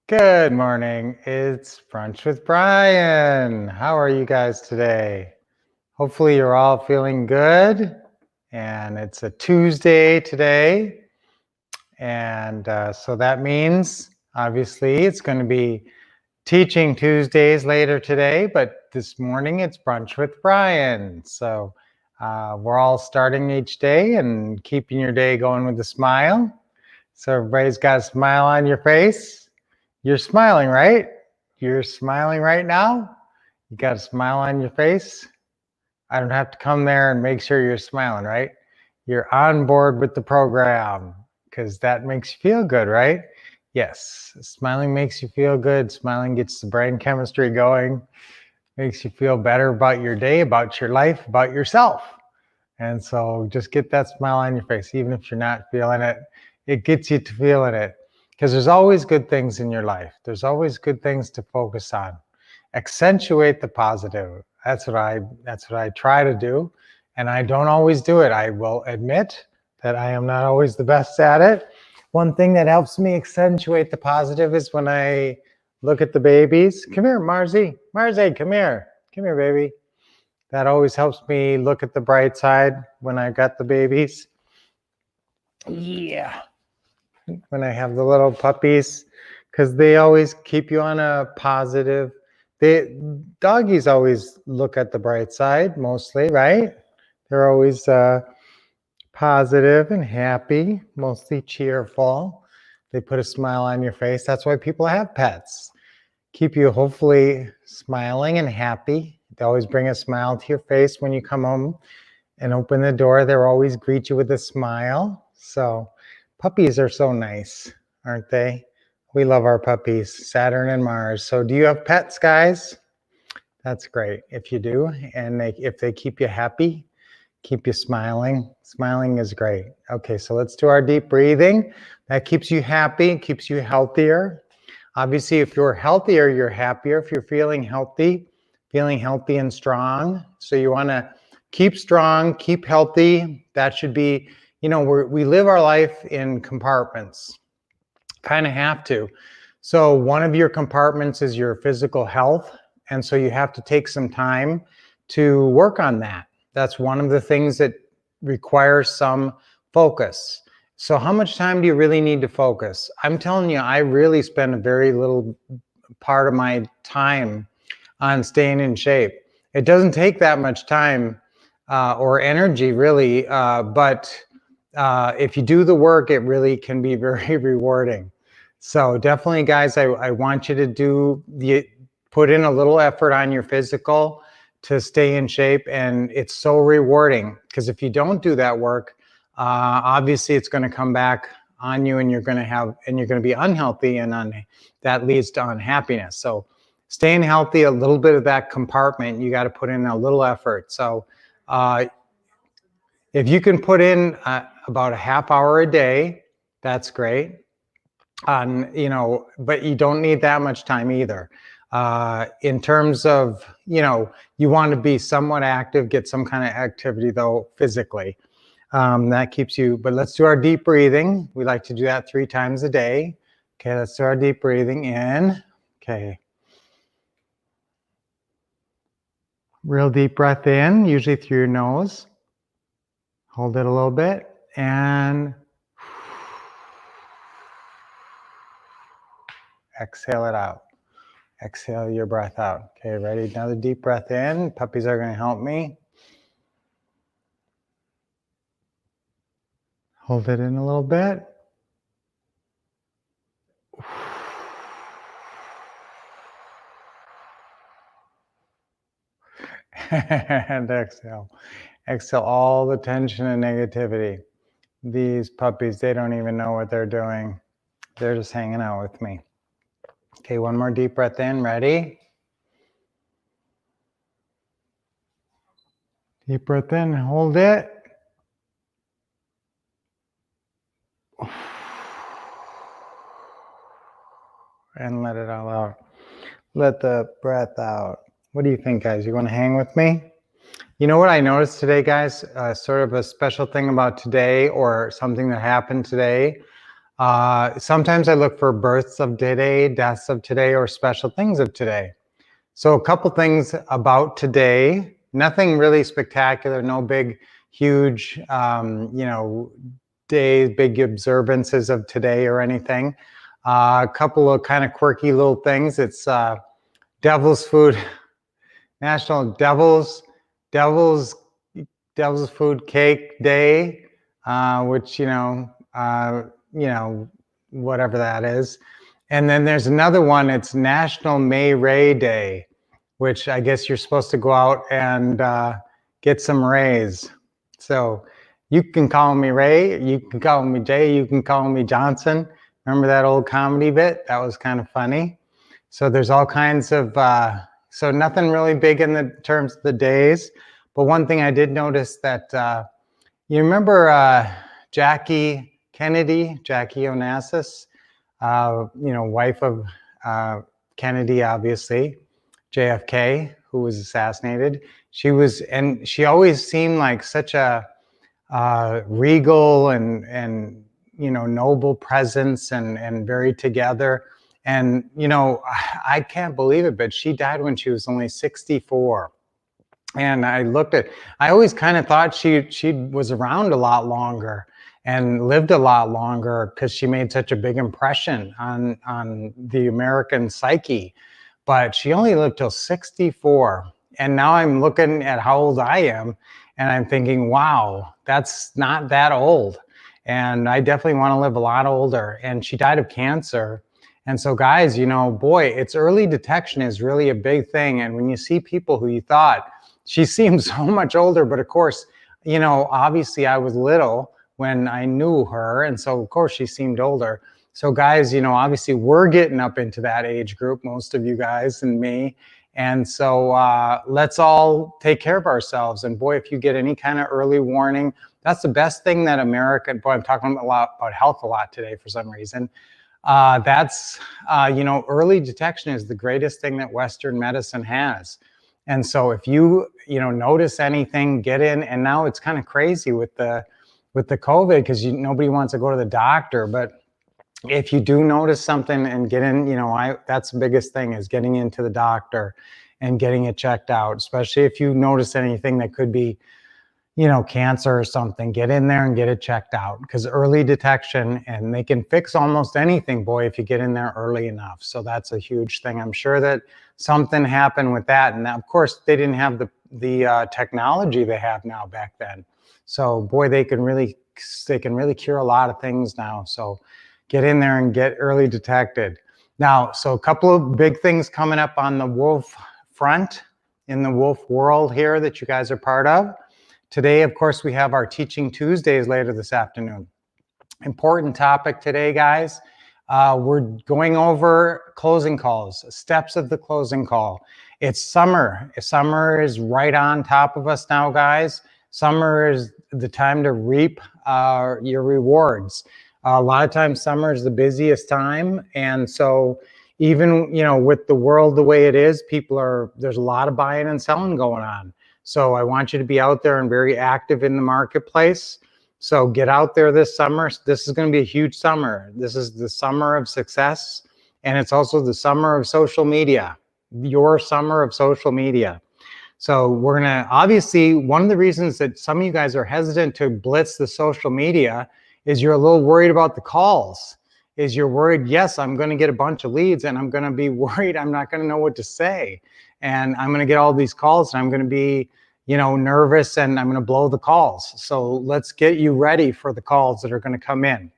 Good morning. It's Brunch with Brian. How are you guys today? Hopefully you're all feeling good. And it's a Tuesday today. And so that means, obviously, it's going to be Teaching Tuesdays later today. But this morning it's Brunch with Brian. So we're all starting each day and keeping your day going with a smile. So everybody's got a smile on your face. You're smiling, right? You're smiling right now? You got a smile on your face? I don't have to come there and make sure you're smiling, right? You're on board with the program because that makes you feel good, right? Yes, smiling makes you feel good. Smiling gets the brain chemistry going, makes you feel better about your day, about your life, about yourself. And so just get that smile on your face, even if you're not feeling it. It gets you to feeling it. Because there's always good things in your life. There's always good things to focus on. Accentuate the positive. That's what I try to do. And I don't always do it. I will admit that I am not always the best at it. One thing that helps me accentuate the positive is when I look at the babies. Come here, Marzi. Marzi, come here. Come here, baby. That always helps me look at the bright side when I got the babies. Yeah. When I have the little puppies, because they always keep you on a positive. Doggies always look at the bright side mostly, right? They're always positive and happy, mostly cheerful. They put a smile on your face. That's why people have pets. Keep you hopefully smiling and happy. They always bring a smile to your face when you come home and open the door. They'll always greet you with a smile. So puppies are so nice, aren't they? We love our puppies, Saturn and Mars. So do you have pets, guys? That's great if you do. And if they keep you happy, keep you smiling. Smiling is great. Okay, so let's do our deep breathing. That keeps you happy, keeps you healthier. Obviously, if you're healthier, you're happier. If you're feeling healthy and strong. So you want to keep strong, keep healthy. That should be, we live our life in compartments. Kind of have to. So one of your compartments is your physical health. And so you have to take some time to work on that. That's one of the things that requires some focus. So how much time do you really need to focus? I'm telling you, I really spend a very little part of my time on staying in shape. It doesn't take that much time or energy really, but if you do the work, it really can be very rewarding. So definitely, guys, I want you to put in a little effort on your physical to stay in shape, and it's so rewarding because if you don't do that work, obviously it's going to come back on you, and you're going to be unhealthy, and that leads to unhappiness. So staying healthy, a little bit of that compartment, you got to put in a little effort. So if you can put in about a half hour a day, that's great. But you don't need that much time either. In terms of, you want to be somewhat active, get some kind of activity though physically. That keeps you, but let's do our deep breathing. We like to do that 3 times a day. Okay, let's do our deep breathing in. Okay. Real deep breath in, usually through your nose. Hold it a little bit and exhale it out. Exhale your breath out. Okay, ready? Another deep breath in. Puppies are going to help me. Hold it in a little bit. And exhale. Exhale all the tension and negativity. These puppies, they don't even know what they're doing. They're just hanging out with me. Okay, one more deep breath in. Ready? Deep breath in. Hold it. And let it all out. Let the breath out. What do you think, guys? You want to hang with me? You know what I noticed today, guys? Sort of a special thing about today, or something that happened today. Sometimes I look for births of today, deaths of today, or special things of today. So a couple things about today, nothing really spectacular, no big, huge, days, big observances of today or anything. A couple of kind of quirky little things. It's Devil's Food, National Devil's Food Cake Day, which, whatever that is. And then there's another one, it's National May Ray Day, which I guess you're supposed to go out and get some rays. So you can call me Ray, you can call me Jay, you can call me Johnson. Remember that old comedy bit? That was kind of funny. So there's all kinds of, so nothing really big in the terms of the days. But one thing I did notice that, you remember Jackie Onassis, wife of Kennedy, obviously, JFK, who was assassinated. She always seemed like such a regal and noble presence and very together. And I can't believe it, but she died when she was only 64. And I always kind of thought she was around a lot longer and lived a lot longer because she made such a big impression on the American psyche. But she only lived till 64. And now I'm looking at how old I am and I'm thinking, wow, that's not that old. And I definitely want to live a lot older. And she died of cancer. And so guys, boy, it's early detection is really a big thing. And when you see people who you thought, she seems so much older, but of course, obviously I was little when I knew her. And so of course she seemed older. So guys, obviously we're getting up into that age group, most of you guys and me. And so let's all take care of ourselves. And boy, if you get any kind of early warning, that's the best thing that boy, I'm talking a lot about health a lot today for some reason. Early detection is the greatest thing that Western medicine has. And so if you, notice anything, get in. And now it's kind of crazy with the COVID because nobody wants to go to the doctor. But if you do notice something and get in, that's the biggest thing is getting into the doctor and getting it checked out, especially if you notice anything that could be, cancer or something, get in there and get it checked out because early detection and they can fix almost anything, boy, if you get in there early enough. So that's a huge thing. I'm sure that something happened with that. And of course they didn't have the technology they have now back then. So boy, they can really cure a lot of things now. So get in there and get early detected. Now, so a couple of big things coming up on the Wolff front in the Wolff world here that you guys are part of. Today, of course, we have our Teaching Tuesdays later this afternoon. Important topic today, guys. We're going over closing calls, steps of the closing call. It's summer. Summer is right on top of us now, guys. Summer is the time to reap your rewards. A lot of times summer is the busiest time. And so even, with the world the way it is, there's a lot of buying and selling going on. So I want you to be out there and very active in the marketplace. So get out there this summer. This is going to be a huge summer. This is the summer of success. And it's also the summer of social media, your summer of social media. So we're going to, obviously, one of the reasons that some of you guys are hesitant to blitz the social media is you're a little worried about the calls. You're worried, yes, I'm going to get a bunch of leads and I'm going to be worried I'm not going to know what to say. And I'm going to get all these calls and I'm going to be, nervous and I'm going to blow the calls. So let's get you ready for the calls that are going to come in.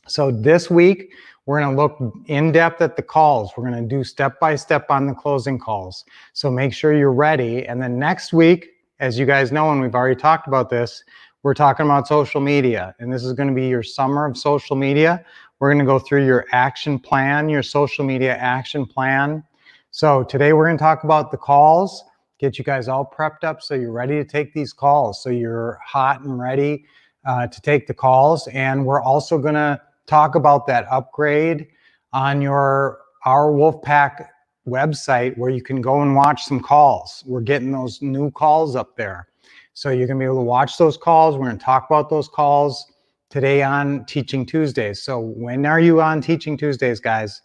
So this week, we're going to look in depth at the calls. We're going to do step by step on the closing calls. So make sure you're ready. And then next week, as you guys know, and we've already talked about this, we're talking about social media. And this is going to be your summer of social media. We're going to go through your action plan, your social media action plan. So today we're going to talk about the calls, get you guys all prepped up so you're ready to take these calls. So you're hot and ready to take the calls. And we're also going to talk about that upgrade on our Wolfpack website where you can go and watch some calls. We're getting those new calls up there. So you're going to be able to watch those calls. We're going to talk about those calls. today on Teaching Tuesdays. So when are you on Teaching Tuesdays, guys?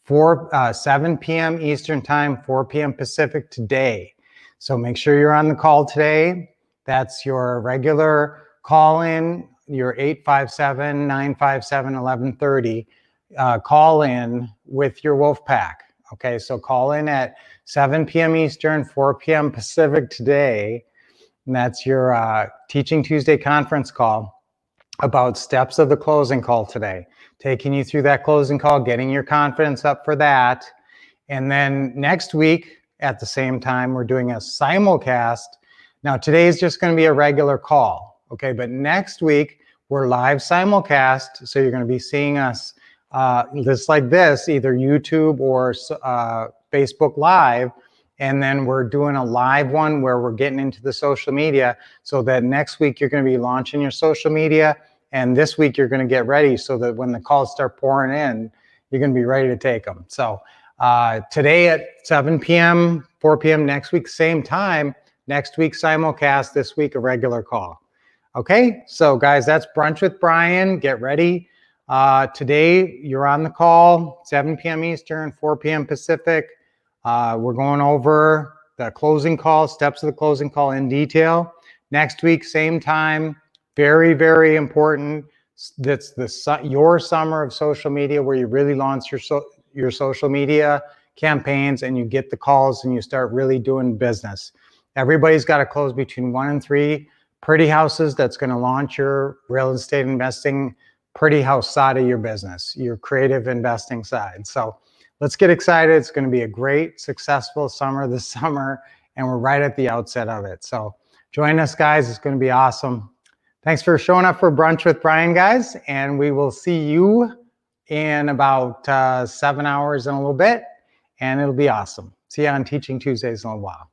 7 p.m. Eastern time, 4 p.m. Pacific today. So make sure you're on the call today. That's your regular call in, your 857-957-1130 call in with your Wolff Pack. Okay, so call in at 7 p.m. Eastern, 4 p.m. Pacific today. And that's your Teaching Tuesday conference call about steps of the closing call today. Taking you through that closing call, getting your confidence up for that. And then next week at the same time, we're doing a simulcast. Now today is just going to be a regular call, okay? But next week we're live simulcast, so you're going to be seeing us just like this, either YouTube or Facebook Live. And then we're doing a live one where we're getting into the social media, so that next week you're going to be launching your social media. And this week you're going to get ready so that when the calls start pouring in, you're going to be ready to take them. So today at 7 p.m., 4 p.m. next week, same time. Next week simulcast, this week a regular call. Okay, so guys, that's Brunch with Brian. Get ready. Today you're on the call, 7 p.m. Eastern, 4 p.m. Pacific. We're going over the closing call, steps of the closing call in detail. Next week, same time. Very, very important. That's your summer of social media, where you really launch your social media campaigns and you get the calls and you start really doing business. Everybody's got to close between 1 and 3 pretty houses. That's going to launch your real estate investing pretty house side of your business, your creative investing side. So let's get excited. It's going to be a great, successful summer this summer, and we're right at the outset of it. So join us, guys. It's going to be awesome. Thanks for showing up for Brunch with Brian, guys, and we will see you in about 7 hours in a little bit, and it'll be awesome. See you on Teaching Tuesdays in a little while.